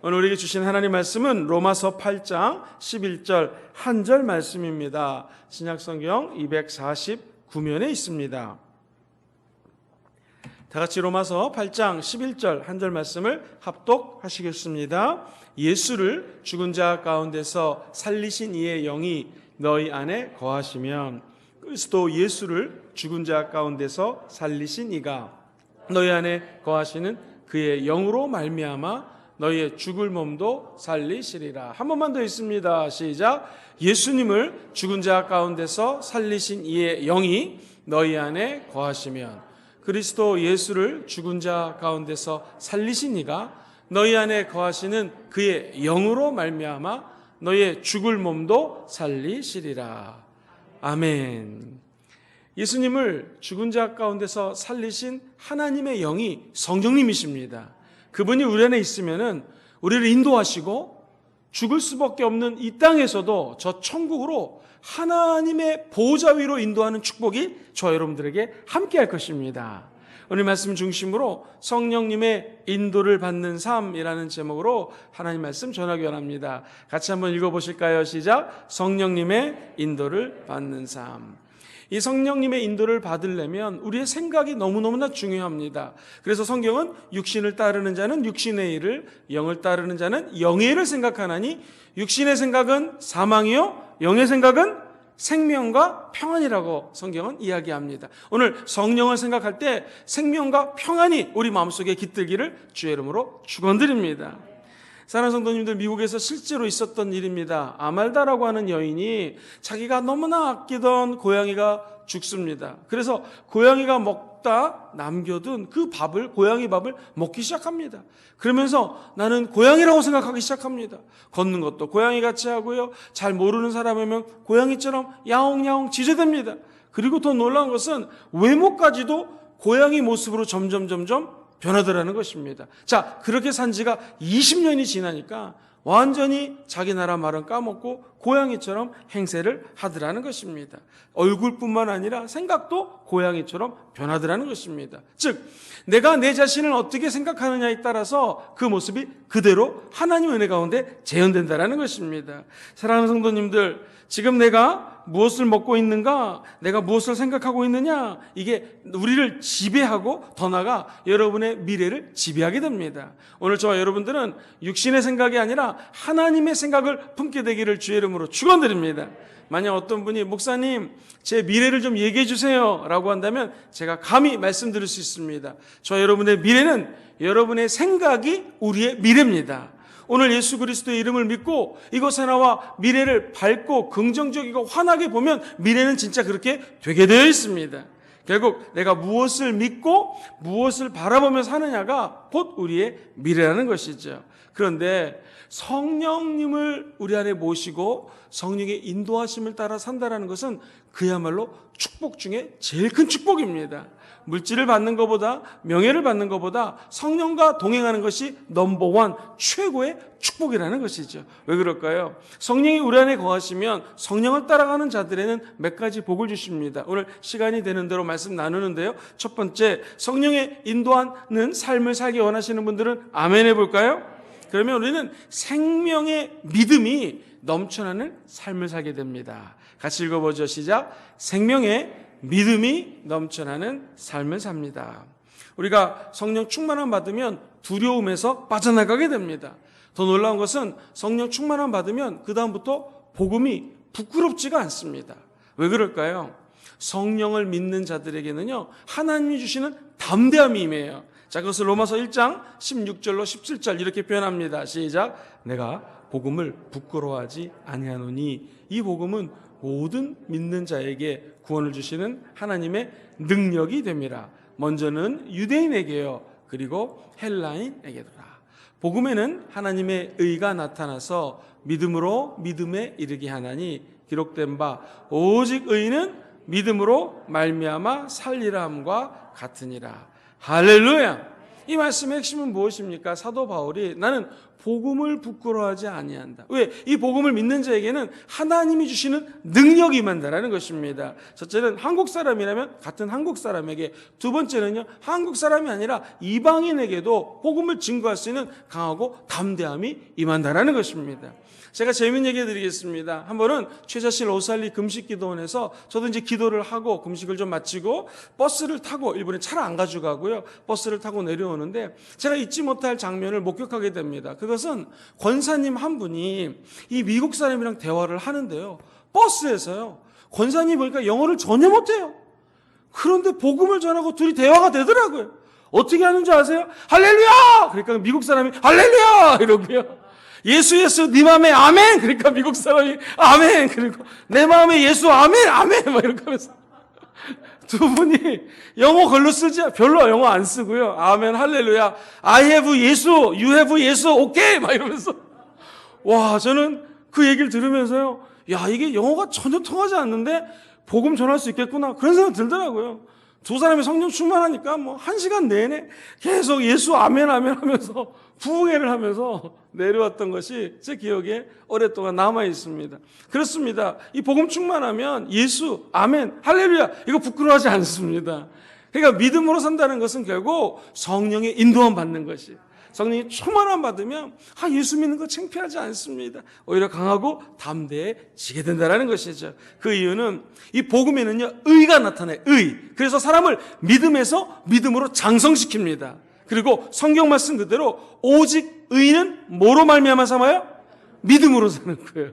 오늘 우리에게 주신 하나님 말씀은 로마서 8장 11절 한 절 말씀입니다. 신약성경 249면에 있습니다. 다 같이 로마서 8장 11절 한 절 말씀을 합독하시겠습니다. 예수를 죽은 자 가운데서 살리신 이의 영이 너희 안에 거하시면, 그리스도 예수를 죽은 자 가운데서 살리신 이가 너희 안에 거하시는 그의 영으로 말미암아 너희의 죽을 몸도 살리시리라. 한 번만 더 있습니다. 시작. 예수님을 죽은 자 가운데서 살리신 이의 영이 너희 안에 거하시면, 그리스도 예수를 죽은 자 가운데서 살리신 이가 너희 안에 거하시는 그의 영으로 말미암아 너희의 죽을 몸도 살리시리라. 아멘. 예수님을 죽은 자 가운데서 살리신 하나님의 영이 성령님이십니다. 그분이 우리 안에 있으면은 우리를 인도하시고 죽을 수밖에 없는 이 땅에서도 저 천국으로 하나님의 보호자 위로 인도하는 축복이 저와 여러분들에게 함께할 것입니다. 오늘 말씀 중심으로 성령님의 인도를 받는 삶이라는 제목으로 하나님 말씀 전하기 원합니다. 같이 한번 읽어보실까요? 시작. 성령님의 인도를 받는 삶. 이 성령님의 인도를 받으려면 우리의 생각이 너무너무나 중요합니다. 그래서 성경은 육신을 따르는 자는 육신의 일을, 영을 따르는 자는 영의 일을 생각하나니 육신의 생각은 사망이요 영의 생각은 생명과 평안이라고 성경은 이야기합니다. 오늘 성령을 생각할 때 생명과 평안이 우리 마음속에 깃들기를 주의 이름으로 축원드립니다. 사랑하는 성도님들, 미국에서 실제로 있었던 일입니다. 아말다라고 하는 여인이 자기가 너무나 아끼던 고양이가 죽습니다. 그래서 고양이가 먹다 남겨둔 그 밥을, 고양이 밥을 먹기 시작합니다. 그러면서 나는 고양이라고 생각하기 시작합니다. 걷는 것도 고양이같이 하고요, 잘 모르는 사람이면 고양이처럼 야옹야옹 짖어댑니다. 그리고 더 놀라운 것은 외모까지도 고양이 모습으로 점점 변하더라는 것입니다. 자, 그렇게 산 지가 20년이 지나니까 완전히 자기 나라 말은 까먹고 고양이처럼 행세를 하더라는 것입니다. 얼굴뿐만 아니라 생각도 고양이처럼 변하더라는 것입니다. 즉, 내가 내 자신을 어떻게 생각하느냐에 따라서 그 모습이 그대로 하나님의 은혜 가운데 재현된다는 것입니다. 사랑하는 성도님들, 지금 내가 무엇을 먹고 있는가, 내가 무엇을 생각하고 있느냐, 이게 우리를 지배하고 더 나아가 여러분의 미래를 지배하게 됩니다. 오늘 저와 여러분들은 육신의 생각이 아니라 하나님의 생각을 품게 되기를 주의 이름으로 축원드립니다. 만약 어떤 분이 목사님 제 미래를 좀 얘기해 주세요 라고 한다면 제가 감히 말씀드릴 수 있습니다. 저와 여러분의 미래는 여러분의 생각이 우리의 미래입니다. 오늘 예수 그리스도의 이름을 믿고 이곳 하나와 미래를 밝고 긍정적이고 환하게 보면 미래는 진짜 그렇게 되게 되어 있습니다. 결국 내가 무엇을 믿고 무엇을 바라보며 사느냐가 곧 우리의 미래라는 것이죠. 그런데 성령님을 우리 안에 모시고 성령의 인도하심을 따라 산다는 것은 그야말로 축복 중에 제일 큰 축복입니다. 물질을 받는 것보다, 명예를 받는 것보다 성령과 동행하는 것이 넘버원, 최고의 축복이라는 것이죠. 왜 그럴까요? 성령이 우리 안에 거하시면 성령을 따라가는 자들에는 몇 가지 복을 주십니다. 오늘 시간이 되는 대로 말씀 나누는데요. 첫 번째, 성령의 인도하는 삶을 살기 원하시는 분들은 아멘 해볼까요? 그러면 우리는 생명의 믿음이 넘쳐나는 삶을 살게 됩니다. 같이 읽어보죠. 시작. 생명의 믿음이 넘쳐나는 삶을 삽니다. 우리가 성령 충만함 받으면 두려움에서 빠져나가게 됩니다. 더 놀라운 것은 성령 충만함 받으면 그 다음부터 복음이 부끄럽지가 않습니다. 왜 그럴까요? 성령을 믿는 자들에게는요, 하나님이 주시는 담대함이 임해요. 자, 그것을 로마서 1장 16절로 17절 이렇게 표현합니다. 시작. 내가 복음을 부끄러워하지 아니하노니 이 복음은 모든 믿는 자에게 구원을 주시는 하나님의 능력이 됨이라. 먼저는 유대인에게요, 그리고 헬라인에게도라. 복음에는 하나님의 의가 나타나서 믿음으로 믿음에 이르게 하나니 기록된 바 오직 의는 믿음으로 말미암아 살리라 함과 같으니라. 할렐루야. 이 말씀의 핵심은 무엇입니까? 사도 바울이 나는 복음을 부끄러워하지 아니한다. 왜? 이 복음을 믿는 자에게는 하나님이 주시는 능력이 임한다라는 것입니다. 첫째는 한국 사람이라면 같은 한국 사람에게, 두 번째는요, 한국 사람이 아니라 이방인에게도 복음을 증거할 수 있는 강하고 담대함이 임한다라는 것입니다. 제가 재미있는 얘기 드리겠습니다. 한 번은 최자실 오살리 금식기도원에서 저도 이제 기도를 하고 금식을 좀 마치고 버스를 타고, 일본에 차를 안 가져가고요, 버스를 타고 내려오는데 제가 잊지 못할 장면을 목격하게 됩니다. 그것은 권사님 한 분이 이 미국 사람이랑 대화를 하는데요, 버스에서요, 권사님 보니까 영어를 전혀 못해요. 그런데 복음을 전하고 둘이 대화가 되더라고요. 어떻게 하는지 아세요? 할렐루야! 그러니까 미국 사람이 할렐루야! 이러고요. 예수 네 마음에 아멘. 그러니까 미국 사람이 아멘. 그리고 내 마음에 예수 아멘 아멘 막 이렇게 하면서 두 분이 영어 걸로 쓰지, 별로 영어 안 쓰고요, 아멘 할렐루야, I have 예수, you have 예수, 오케이 막 이러면서, 와, 저는 그 얘기를 들으면서요, 야, 이게 영어가 전혀 통하지 않는데 복음 전할 수 있겠구나, 그런 생각 들더라고요. 두 사람이 성령 충만하니까 뭐 1시간 내내 계속 예수 아멘 아멘 하면서 부흥회를 하면서 내려왔던 것이 제 기억에 오랫동안 남아 있습니다. 그렇습니다. 이 복음 충만하면 예수 아멘 할렐루야 이거 부끄러워하지 않습니다. 그러니까 믿음으로 산다는 것은 결국 성령의 인도함 받는 것이, 성령이 충만함 받으면 예수 믿는 거 창피하지 않습니다. 오히려 강하고 담대해지게 된다는 것이죠. 그 이유는 이 복음에는요, 의가 나타나요. 의. 그래서 사람을 믿음에서 믿음으로 장성시킵니다. 그리고 성경 말씀 그대로 오직 의는 뭐로 말미암아 삼아요? 믿음으로 사는 거예요.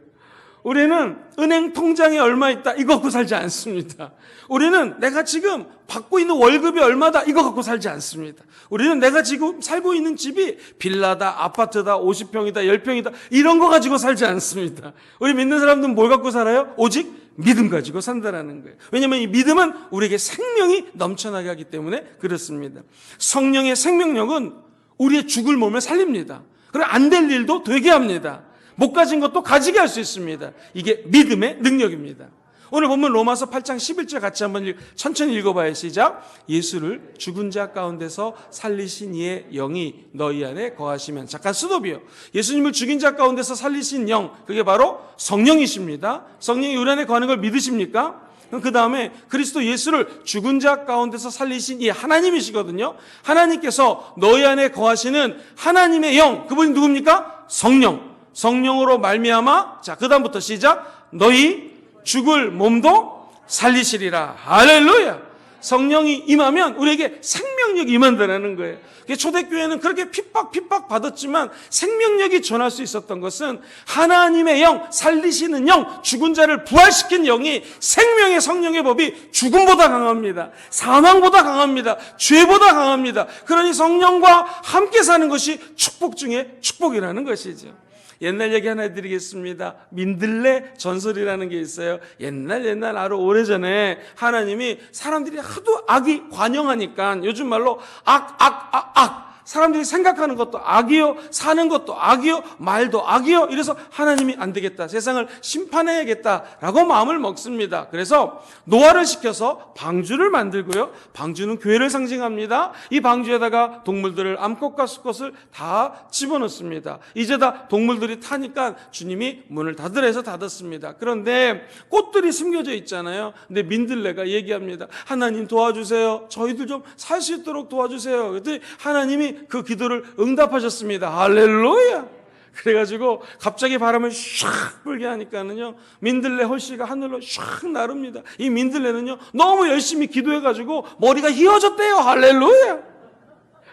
우리는 은행 통장에 얼마 있다 이거 갖고 살지 않습니다. 우리는 내가 지금 받고 있는 월급이 얼마다 이거 갖고 살지 않습니다. 우리는 내가 지금 살고 있는 집이 빌라다, 아파트다, 50평이다, 10평이다 이런 거 가지고 살지 않습니다. 우리 믿는 사람들은 뭘 갖고 살아요? 오직 믿음 가지고 산다라는 거예요. 왜냐하면 이 믿음은 우리에게 생명이 넘쳐나게 하기 때문에 그렇습니다. 성령의 생명력은 우리의 죽을 몸을 살립니다. 그리고 안 될 일도 되게 합니다. 못 가진 것도 가지게 할 수 있습니다. 이게 믿음의 능력입니다. 오늘 보면 로마서 8장 11절 같이 한번 천천히 읽어봐요. 시작. 예수를 죽은 자 가운데서 살리신 이의 영이 너희 안에 거하시면. 잠깐 스톱이요. 예수님을 죽인 자 가운데서 살리신 영, 그게 바로 성령이십니다. 성령이 우리 안에 거하는 걸 믿으십니까? 그 다음에 그리스도 예수를 죽은 자 가운데서 살리신 이 하나님이시거든요. 하나님께서 너희 안에 거하시는 하나님의 영, 그분이 누굽니까? 성령. 성령으로 말미암아, 자, 그 다음부터 시작. 너희 죽을 몸도 살리시리라. 할렐루야. 성령이 임하면 우리에게 생명력이 임한다는 거예요. 초대교회는 그렇게 핍박 받았지만 생명력이 전할 수 있었던 것은 하나님의 영, 살리시는 영, 죽은 자를 부활시킨 영이, 생명의 성령의 법이 죽음보다 강합니다. 사망보다 강합니다. 죄보다 강합니다. 그러니 성령과 함께 사는 것이 축복 중에 축복이라는 것이죠. 옛날 얘기 하나 해드리겠습니다. 민들레 전설이라는 게 있어요. 옛날 아주 오래전에 하나님이 사람들이 하도 악이 관영하니까, 요즘 말로 악. 사람들이 생각하는 것도 악이요, 사는 것도 악이요, 말도 악이요. 이래서 하나님이 안 되겠다, 세상을 심판해야겠다라고 마음을 먹습니다. 그래서 노아를 시켜서 방주를 만들고요. 방주는 교회를 상징합니다. 이 방주에다가 동물들을, 암컷과 수컷을 다 집어넣습니다. 이제 다 동물들이 타니까 주님이 문을 닫으라 해서 닫았습니다. 그런데 꽃들이 숨겨져 있잖아요. 근데 민들레가 얘기합니다. 하나님 도와주세요. 저희들 좀 살 수 있도록 도와주세요. 그랬더니 하나님이 그 기도를 응답하셨습니다. 할렐루야. 그래가지고 갑자기 바람을 샥 불게 하니까는요, 민들레 홀씨가 하늘로 샥 나릅니다. 이 민들레는요, 너무 열심히 기도해가지고 머리가 휘어졌대요. 할렐루야.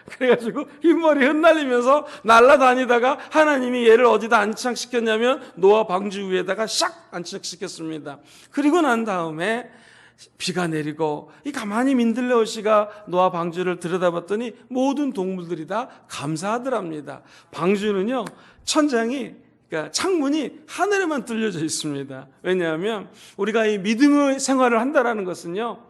그래가지고 흰머리 흩날리면서 날아다니다가 하나님이 얘를 어디다 안착시켰냐면 노아 방주 위에다가 샥 안착시켰습니다. 그리고 난 다음에 비가 내리고 이 가만히 민들레 홀씨가 노아 방주를 들여다봤더니 모든 동물들이 다 감사하더랍니다. 방주는요, 천장이, 그러니까 창문이 하늘에만 뚫려져 있습니다. 왜냐하면 우리가 이 믿음의 생활을 한다라는 것은요,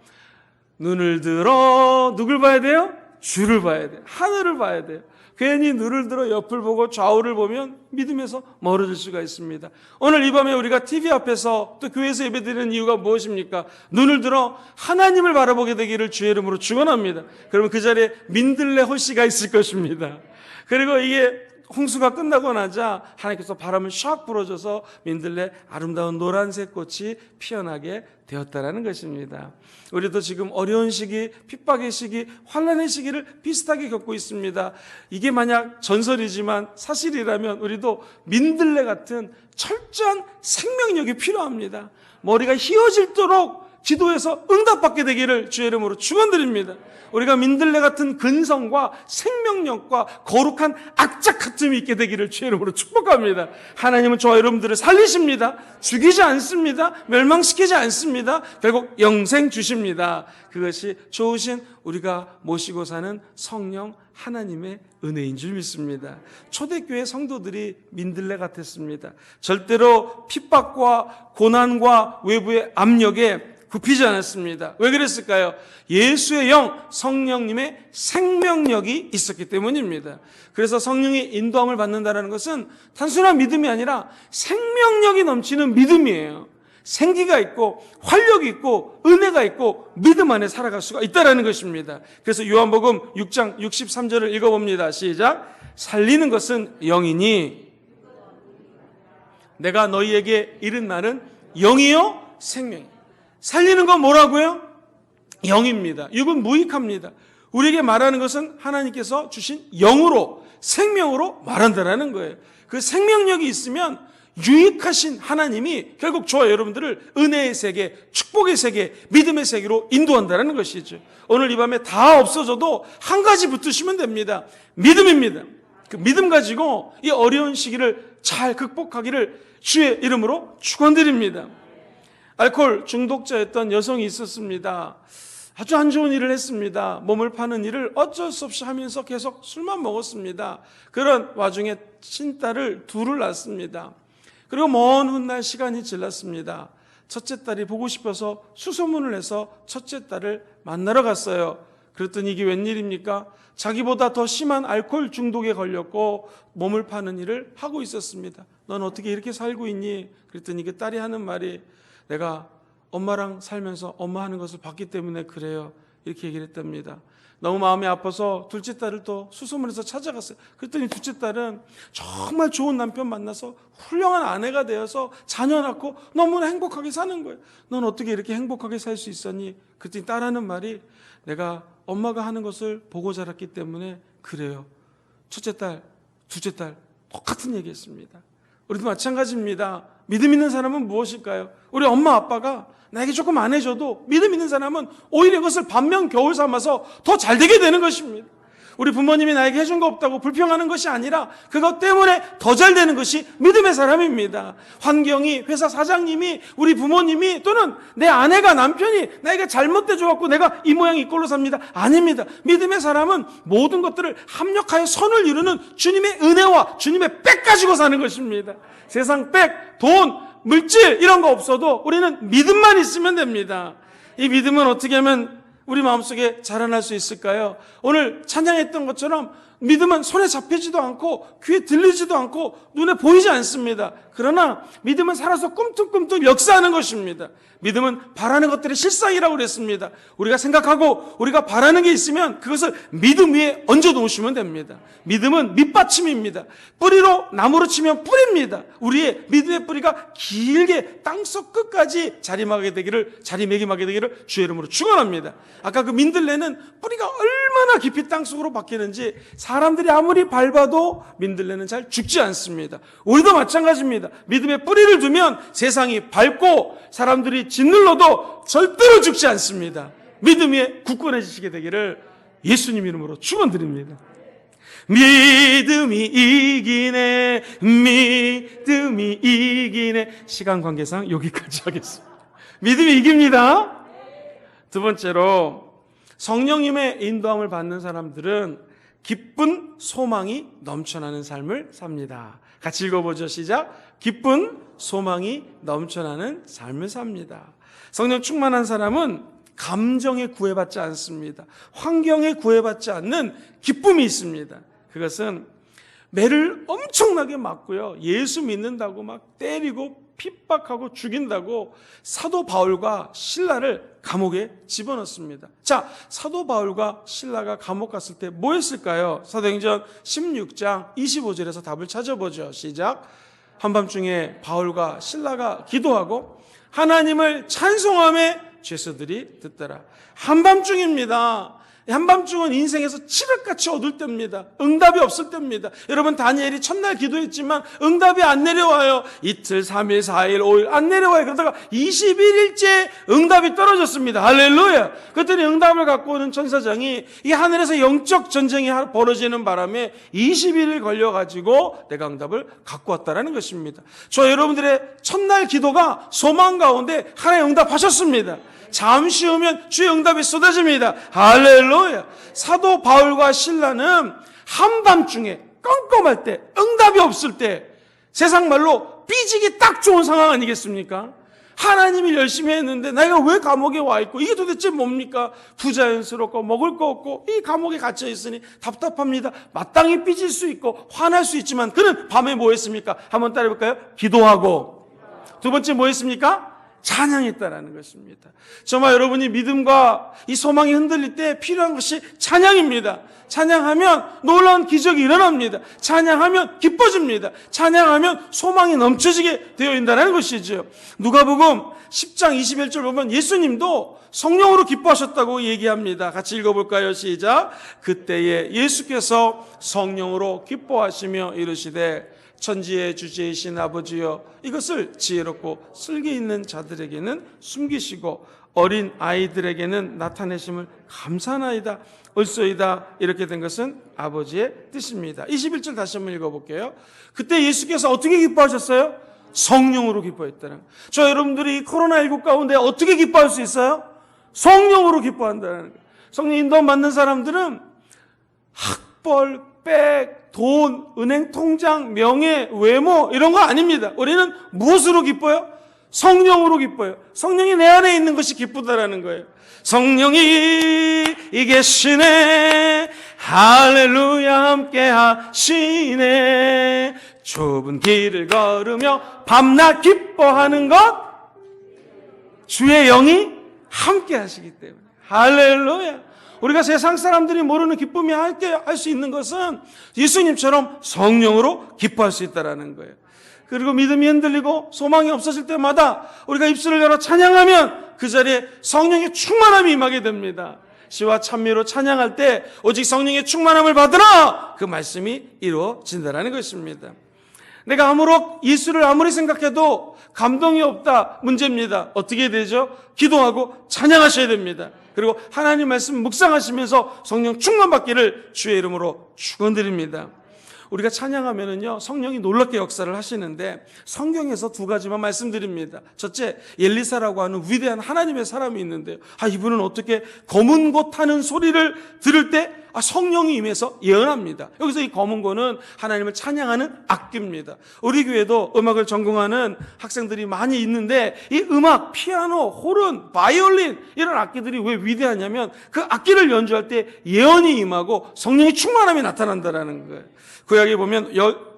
눈을 들어 누굴 봐야 돼요? 주를 봐야 돼요. 하늘을 봐야 돼요. 괜히 눈을 들어 옆을 보고 좌우를 보면 믿음에서 멀어질 수가 있습니다. 오늘 이 밤에 우리가 TV 앞에서 또 교회에서 예배드리는 이유가 무엇입니까? 눈을 들어 하나님을 바라보게 되기를 주의 이름으로 축원합니다. 그러면 그 자리에 민들레 홀씨가 있을 것입니다. 그리고 이게 홍수가 끝나고 나자 하나님께서 바람을 샥 불어줘서 민들레 아름다운 노란색 꽃이 피어나게 되었다라는 것입니다. 우리도 지금 어려운 시기, 핍박의 시기, 환난의 시기를 비슷하게 겪고 있습니다. 이게 만약 전설이지만 사실이라면 우리도 민들레 같은 철저한 생명력이 필요합니다. 머리가 휘어질도록 기도해서 응답받게 되기를 주의 이름으로 축원드립니다. 우리가 민들레 같은 근성과 생명력과 거룩한 악작 같음이 있게 되기를 주의 이름으로 축복합니다. 하나님은 저와 여러분들을 살리십니다. 죽이지 않습니다. 멸망시키지 않습니다. 결국 영생 주십니다. 그것이 좋으신 우리가 모시고 사는 성령 하나님의 은혜인 줄 믿습니다. 초대교회 성도들이 민들레 같았습니다. 절대로 핍박과 고난과 외부의 압력에 굽히지 않았습니다. 왜 그랬을까요? 예수의 영, 성령님의 생명력이 있었기 때문입니다. 그래서 성령의 인도함을 받는다는 것은 단순한 믿음이 아니라 생명력이 넘치는 믿음이에요. 생기가 있고 활력이 있고 은혜가 있고 믿음 안에 살아갈 수가 있다는 것입니다. 그래서 요한복음 6장 63절을 읽어봅니다. 시작. 살리는 것은 영이니 내가 너희에게 이른 말은 영이요 생명이요. 살리는 건 뭐라고요? 영입니다. 육은 무익합니다. 우리에게 말하는 것은 하나님께서 주신 영으로, 생명으로 말한다라는 거예요. 그 생명력이 있으면 유익하신 하나님이 결국 저와 여러분들을 은혜의 세계, 축복의 세계, 믿음의 세계로 인도한다는 것이죠. 오늘 이 밤에 다 없어져도 한 가지 붙으시면 됩니다. 믿음입니다. 그 믿음 가지고 이 어려운 시기를 잘 극복하기를 주의 이름으로 축원드립니다. 알코올 중독자였던 여성이 있었습니다. 아주 안 좋은 일을 했습니다. 몸을 파는 일을 어쩔 수 없이 하면서 계속 술만 먹었습니다. 그런 와중에 친딸을 둘을 낳습니다. 그리고 먼 훗날 시간이 지났습니다. 첫째 딸이 보고 싶어서 수소문을 해서 첫째 딸을 만나러 갔어요. 그랬더니 이게 웬일입니까? 자기보다 더 심한 알코올 중독에 걸렸고 몸을 파는 일을 하고 있었습니다. 넌 어떻게 이렇게 살고 있니? 그랬더니 그 딸이 하는 말이 내가 엄마랑 살면서 엄마 하는 것을 봤기 때문에 그래요. 이렇게 얘기를 했답니다. 너무 마음이 아파서 둘째 딸을 또 수소문해서 찾아갔어요. 그랬더니 둘째 딸은 정말 좋은 남편 만나서 훌륭한 아내가 되어서 자녀 낳고 너무나 행복하게 사는 거예요. 넌 어떻게 이렇게 행복하게 살 수 있었니? 그랬더니 딸하는 말이 내가 엄마가 하는 것을 보고 자랐기 때문에 그래요. 첫째 딸, 둘째 딸 똑같은 얘기했습니다. 우리도 마찬가지입니다. 믿음 있는 사람은 무엇일까요? 우리 엄마 아빠가 나에게 조금 안 해줘도 믿음 있는 사람은 오히려 그것을 반면 겨울 삼아서 더 잘 되게 되는 것입니다. 우리 부모님이 나에게 해준 거 없다고 불평하는 것이 아니라 그것 때문에 더 잘 되는 것이 믿음의 사람입니다. 환경이, 회사 사장님이, 우리 부모님이 또는 내 아내가, 남편이 나에게 잘못돼줘갖고 내가 이 모양 이 꼴로 삽니다. 아닙니다. 믿음의 사람은 모든 것들을 합력하여 선을 이루는 주님의 은혜와 주님의 백 가지고 사는 것입니다. 세상 백, 돈, 물질 이런 거 없어도 우리는 믿음만 있으면 됩니다. 이 믿음은 어떻게 하면 우리 마음속에 자라날 수 있을까요? 오늘 찬양했던 것처럼 믿음은 손에 잡히지도 않고 귀에 들리지도 않고 눈에 보이지 않습니다. 그러나 믿음은 살아서 꿈틀꿈틀 역사하는 것입니다. 믿음은 바라는 것들의 실상이라고 그랬습니다. 우리가 생각하고 우리가 바라는 게 있으면 그것을 믿음 위에 얹어 놓으시면 됩니다. 믿음은 밑받침입니다. 뿌리로 나무로 치면 뿌리입니다. 우리의 믿음의 뿌리가 길게 땅속 끝까지 자리매김하게 되기를 주의 이름으로 축원합니다. 아까 그 민들레는 뿌리가 얼마나 깊이 땅속으로 박히는지 사람들이 아무리 밟아도 민들레는 잘 죽지 않습니다. 우리도 마찬가지입니다. 믿음의 뿌리를 두면 세상이 밟고 사람들이 짓눌러도 절대로 죽지 않습니다. 믿음 위에 굳건해지시게 되기를 예수님 이름으로 축원드립니다. 믿음이 이기네, 믿음이 이기네. 시간 관계상 여기까지 하겠습니다. 믿음이 이깁니다. 두 번째로 성령님의 인도함을 받는 사람들은 기쁜 소망이 넘쳐나는 삶을 삽니다. 같이 읽어보죠. 시작. 기쁜 소망이 넘쳐나는 삶을 삽니다. 성령 충만한 사람은 감정에 구애받지 않습니다. 환경에 구애받지 않는 기쁨이 있습니다. 그것은 매를 엄청나게 맞고요. 예수 믿는다고 막 때리고 핍박하고 죽인다고 사도 바울과 신라를 감옥에 집어넣습니다. 자, 사도 바울과 신라가 감옥 갔을 때 뭐 했을까요? 사도행전 16장 25절에서 답을 찾아보죠. 시작. 한밤중에 바울과 신라가 기도하고 하나님을 찬송하며 죄수들이 듣더라. 한밤중입니다. 한밤중은 인생에서 칠흑같이 어두울 때입니다. 응답이 없을 때입니다. 여러분, 다니엘이 첫날 기도했지만 응답이 안 내려와요. 이틀, 3일, 4일, 5일 안 내려와요. 그러다가 21일째 응답이 떨어졌습니다. 할렐루야. 그랬더니 응답을 갖고 오는 천사장이 이 하늘에서 영적 전쟁이 벌어지는 바람에 21일 걸려가지고 내가 응답을 갖고 왔다라는 것입니다. 저 여러분들의 첫날 기도가 소망 가운데 하나님 응답하셨습니다. 잠시 후면 주의 응답이 쏟아집니다. 할렐루야. 사도 바울과 신라는 한밤중에 껌껌할 때, 응답이 없을 때, 세상 말로 삐지기 딱 좋은 상황 아니겠습니까? 하나님이 열심히 했는데 내가 왜 감옥에 와 있고, 이게 도대체 뭡니까? 부자연스럽고 먹을 거 없고 이 감옥에 갇혀 있으니 답답합니다. 마땅히 삐질 수 있고 화날 수 있지만 그는 밤에 뭐 했습니까? 한번 따라해볼까요? 기도하고. 두 번째 뭐 했습니까? 찬양했다라는 것입니다. 정말 여러분이 믿음과 이 소망이 흔들릴 때 필요한 것이 찬양입니다. 찬양하면 놀라운 기적이 일어납니다. 찬양하면 기뻐집니다. 찬양하면 소망이 넘쳐지게 되어 있다는 것이죠. 누가복음 10장 21절 보면 예수님도 성령으로 기뻐하셨다고 얘기합니다. 같이 읽어볼까요? 시작. 그때에 예수께서 성령으로 기뻐하시며 이르시되 천지의 주제이신 아버지여, 이것을 지혜롭고 슬기 있는 자들에게는 숨기시고 어린 아이들에게는 나타내심을 감사하나이다. 옳소이다. 이렇게 된 것은 아버지의 뜻입니다. 21절 다시 한번 읽어볼게요. 그때 예수께서 어떻게 기뻐하셨어요? 성령으로 기뻐했다는 거예요. 저 여러분들이 코로나19 가운데 어떻게 기뻐할 수 있어요? 성령으로 기뻐한다는 거예요. 성령 인도함 받는 사람들은 학벌, 백, 돈, 은행 통장, 명예, 외모 이런 거 아닙니다. 우리는 무엇으로 기뻐요? 성령으로 기뻐요. 성령이 내 안에 있는 것이 기쁘다라는 거예요. 성령이 계시네, 할렐루야, 함께 하시네, 좁은 길을 걸으며 밤낮 기뻐하는 것, 주의 영이 함께 하시기 때문에. 할렐루야. 우리가 세상 사람들이 모르는 기쁨이 함께 할 수 있는 것은 예수님처럼 성령으로 기뻐할 수 있다는 거예요. 그리고 믿음이 흔들리고 소망이 없어질 때마다 우리가 입술을 열어 찬양하면 그 자리에 성령의 충만함이 임하게 됩니다. 시와 찬미로 찬양할 때 오직 성령의 충만함을 받으라, 그 말씀이 이루어진다는 것입니다. 내가 예수를 아무리 생각해도 감동이 없다, 문제입니다. 어떻게 되죠? 기도하고 찬양하셔야 됩니다. 그리고 하나님 말씀 묵상하시면서 성령 충만받기를 주의 이름으로 축원드립니다. 우리가 찬양하면은요, 성령이 놀랍게 역사를 하시는데 성경에서 두 가지만 말씀드립니다. 첫째, 엘리사라고 하는 위대한 하나님의 사람이 있는데요. 이분은 어떻게 검은 고 타는 소리를 들을 때 성령이 임해서 예언합니다. 여기서 이 검은 고는 하나님을 찬양하는 악기입니다. 우리 교회도 음악을 전공하는 학생들이 많이 있는데 이 음악, 피아노, 호른, 바이올린 이런 악기들이 왜 위대하냐면 그 악기를 연주할 때 예언이 임하고 성령의 충만함이 나타난다는 거예요. 구약에 보면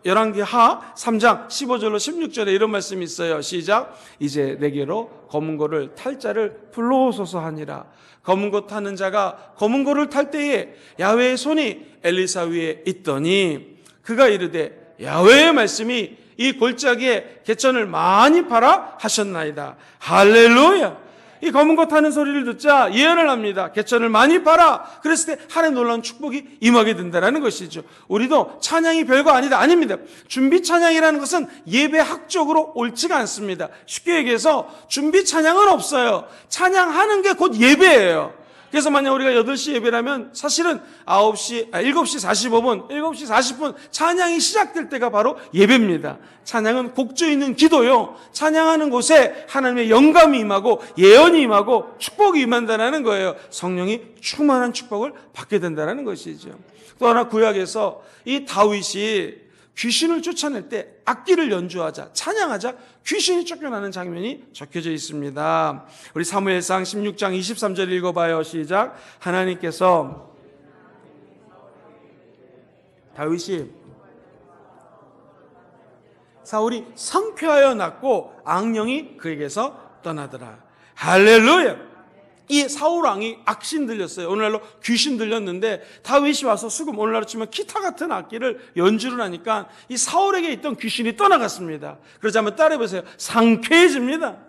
열왕기하 3장 15절로 16절에 이런 말씀이 있어요. 시작. 이제 내게로 검은 고를 탈 자를 불러오소서 하니라. 검은 고 타는 자가 검은 고를 탈 때에 야훼의 손이 엘리사 위에 있더니 그가 이르되 야훼의 말씀이 이 골짜기에 개천을 많이 팔아 하셨나이다. 할렐루야. 이 검은 고 타는 소리를 듣자 예언을 합니다. 개천을 많이 팔아. 그랬을 때 하나님의 놀라운 축복이 임하게 된다는 것이죠. 우리도 찬양이 별거 아닙니다. 준비 찬양이라는 것은 예배학적으로 옳지가 않습니다. 쉽게 얘기해서 준비 찬양은 없어요. 찬양하는 게 곧 예배예요. 그래서 만약 우리가 8시 예배라면 사실은 7시 45분, 7시 40분 찬양이 시작될 때가 바로 예배입니다. 찬양은 곡조 있는 기도요. 찬양하는 곳에 하나님의 영감이 임하고 예언이 임하고 축복이 임한다는 거예요. 성령이 충만한 축복을 받게 된다는 것이죠. 또 하나 구약에서 이 다윗이 귀신을 쫓아낼 때 악기를 연주하자, 찬양하자 귀신이 쫓겨나는 장면이 적혀져 있습니다. 우리 사무엘상 16장 23절 읽어봐요. 시작. 하나님께서 다윗이 사울이 상쾌하여 낫고 악령이 그에게서 떠나더라. 할렐루야. 이 사울왕이 악신 들렸어요. 오늘날로 귀신 들렸는데 다윗이 와서 수금, 오늘날로 치면 기타 같은 악기를 연주를 하니까 이 사울에게 있던 귀신이 떠나갔습니다. 그러자 한번 따라해보세요. 상쾌해집니다.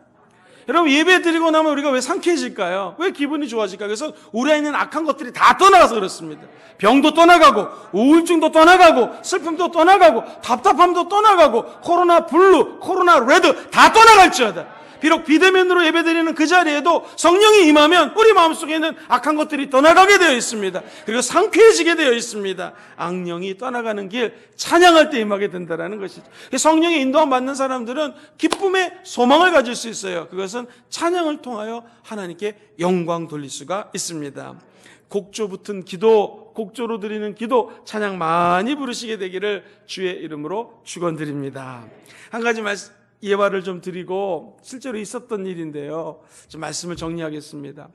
여러분, 예배 드리고 나면 우리가 왜 상쾌해질까요? 왜 기분이 좋아질까요? 그래서 우리 안에 있는 악한 것들이 다 떠나가서 그렇습니다. 병도 떠나가고, 우울증도 떠나가고, 슬픔도 떠나가고, 답답함도 떠나가고, 코로나 블루, 코로나 레드 다 떠나갈지어다. 비록 비대면으로 예배드리는 그 자리에도 성령이 임하면 우리 마음속에 있는 악한 것들이 떠나가게 되어 있습니다. 그리고 상쾌해지게 되어 있습니다. 악령이 떠나가는 길 찬양할 때 임하게 된다는 것이죠. 성령의 인도함 받는 사람들은 기쁨의 소망을 가질 수 있어요. 그것은 찬양을 통하여 하나님께 영광 돌릴 수가 있습니다. 곡조 붙은 기도, 곡조로 드리는 기도, 찬양 많이 부르시게 되기를 주의 이름으로 축원드립니다. 한 가지 예화를 좀 드리고 실제로 있었던 일인데요. 좀 말씀을 정리하겠습니다.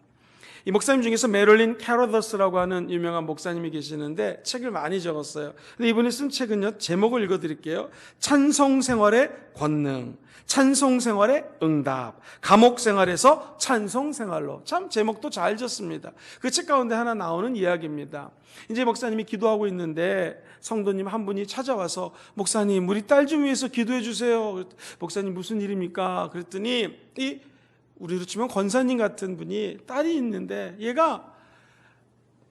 이 목사님 중에서 메릴린 캐러더스라고 하는 유명한 목사님이 계시는데 책을 많이 적었어요. 근데 이분이 쓴 책은요, 제목을 읽어드릴게요. 찬송생활의 권능, 찬송생활의 응답, 감옥생활에서 찬송생활로. 참 제목도 잘 졌습니다. 그 책 가운데 하나 나오는 이야기입니다. 이제 목사님이 기도하고 있는데 성도님 한 분이 찾아와서 목사님, 우리 딸 좀 위해서 기도해 주세요. 목사님, 무슨 일입니까? 그랬더니 우리로 치면 권사님 같은 분이 딸이 있는데 얘가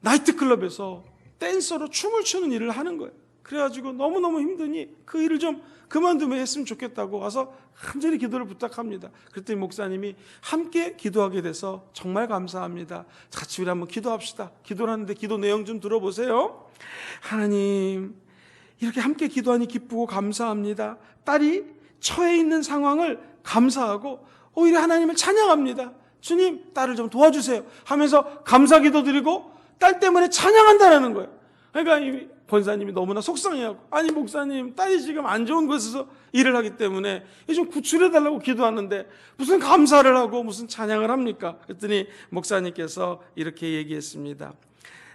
나이트클럽에서 댄서로 춤을 추는 일을 하는 거예요. 그래가지고 너무너무 힘드니 그 일을 좀 그만두면 했으면 좋겠다고 와서 간절히 기도를 부탁합니다. 그랬더니 목사님이 함께 기도하게 돼서 정말 감사합니다. 같이 우리 한번 기도합시다. 기도를 하는데 기도 내용 좀 들어보세요. 하나님, 이렇게 함께 기도하니 기쁘고 감사합니다. 딸이 처해 있는 상황을 감사하고 오히려 하나님을 찬양합니다. 주님, 딸을 좀 도와주세요 하면서 감사 기도 드리고 딸 때문에 찬양한다는 거예요. 그러니까 이 권사님이 너무나 속상해하고, 아니 목사님, 딸이 지금 안 좋은 곳에서 일을 하기 때문에 좀 구출해달라고 기도하는데 무슨 감사를 하고 무슨 찬양을 합니까? 그랬더니 목사님께서 이렇게 얘기했습니다.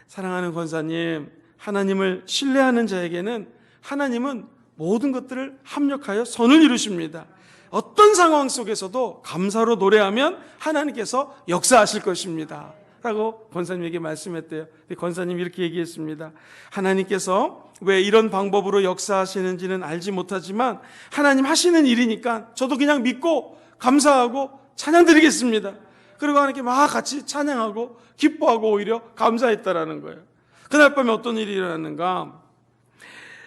사랑하는 권사님, 하나님을 신뢰하는 자에게는 하나님은 모든 것들을 합력하여 선을 이루십니다. 어떤 상황 속에서도 감사로 노래하면 하나님께서 역사하실 것입니다 라고 권사님에게 말씀했대요. 권사님이 이렇게 얘기했습니다. 하나님께서 왜 이런 방법으로 역사하시는지는 알지 못하지만 하나님 하시는 일이니까 저도 그냥 믿고 감사하고 찬양드리겠습니다. 그리고 하나님께 막 같이 찬양하고 기뻐하고 오히려 감사했다라는 거예요. 그날 밤에 어떤 일이 일어났는가?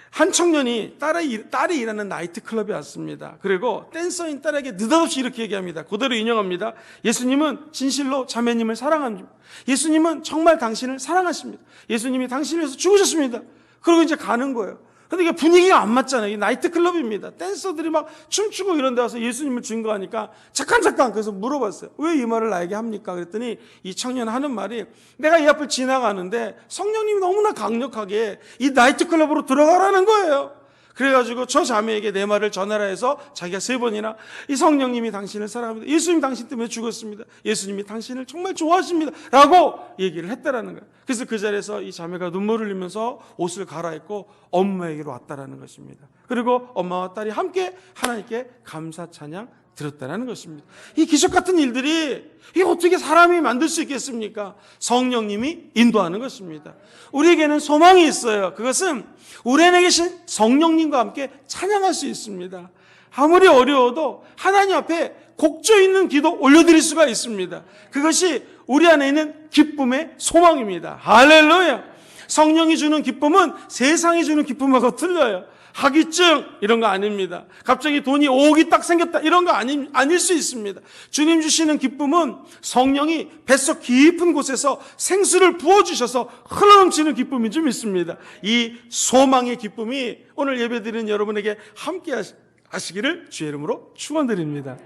한 청년이 딸이 일하는 나이트클럽에 왔습니다. 그리고 댄서인 딸에게 느닷없이 이렇게 얘기합니다. 그대로 인용합니다. 예수님은 진실로 자매님을 사랑합니다. 예수님은 정말 당신을 사랑하십니다. 예수님이 당신을 위해서 죽으셨습니다. 그리고 이제 가는 거예요. 근데 이게 분위기가 안 맞잖아요. 이 나이트클럽입니다. 댄서들이 막 춤추고 이런 데 와서 예수님을 증거하니까 잠깐 그래서 물어봤어요. 왜 이 말을 나에게 합니까? 그랬더니 이 청년 하는 말이, 내가 이 앞을 지나가는데 성령님이 너무나 강력하게 이 나이트클럽으로 들어가라는 거예요. 그래가지고 저 자매에게 내 말을 전하라 해서 자기가 3번이나 이 성령님이 당신을 사랑합니다. 예수님 당신 때문에 죽었습니다. 예수님이 당신을 정말 좋아하십니다. 라고 얘기를 했다라는 거예요. 그래서 그 자리에서 이 자매가 눈물을 흘리면서 옷을 갈아입고 엄마에게로 왔다라는 것입니다. 그리고 엄마와 딸이 함께 하나님께 감사 찬양 드렸다라는 것입니다. 이 기적 같은 일들이 이게 어떻게 사람이 만들 수 있겠습니까? 성령님이 인도하는 것입니다. 우리에게는 소망이 있어요. 그것은 우리 안에 계신 성령님과 함께 찬양할 수 있습니다. 아무리 어려워도 하나님 앞에 곡조 있는 기도 올려드릴 수가 있습니다. 그것이 우리 안에 있는 기쁨의 소망입니다. 할렐루야. 성령이 주는 기쁨은 세상이 주는 기쁨하고 틀려요. 학위증 이런 거 아닙니다. 갑자기 돈이 5억이 딱 생겼다 이런 거 아닐 수 있습니다. 주님 주시는 기쁨은 성령이 뱃속 깊은 곳에서 생수를 부어주셔서 흘러넘치는 기쁨이 좀 있습니다. 이 소망의 기쁨이 오늘 예배드리는 여러분에게 함께 하시기를 주의 이름으로 축원드립니다.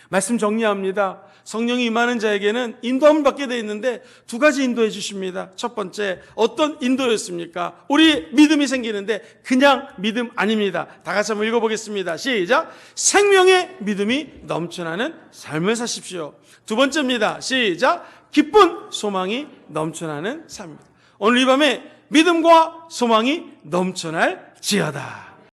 말씀 정리합니다. 성령이 임하는 자에게는 인도함을 받게 되어 있는데 2가지 인도해 주십니다. 첫 번째, 어떤 인도였습니까? 우리 믿음이 생기는데 그냥 믿음 아닙니다. 다 같이 한번 읽어보겠습니다. 시작. 생명의 믿음이 넘쳐나는 삶을 사십시오. 2번째입니다. 시작. 기쁜 소망이 넘쳐나는 삶입니다. 오늘 이 밤에 믿음과 소망이 넘쳐날 지어다.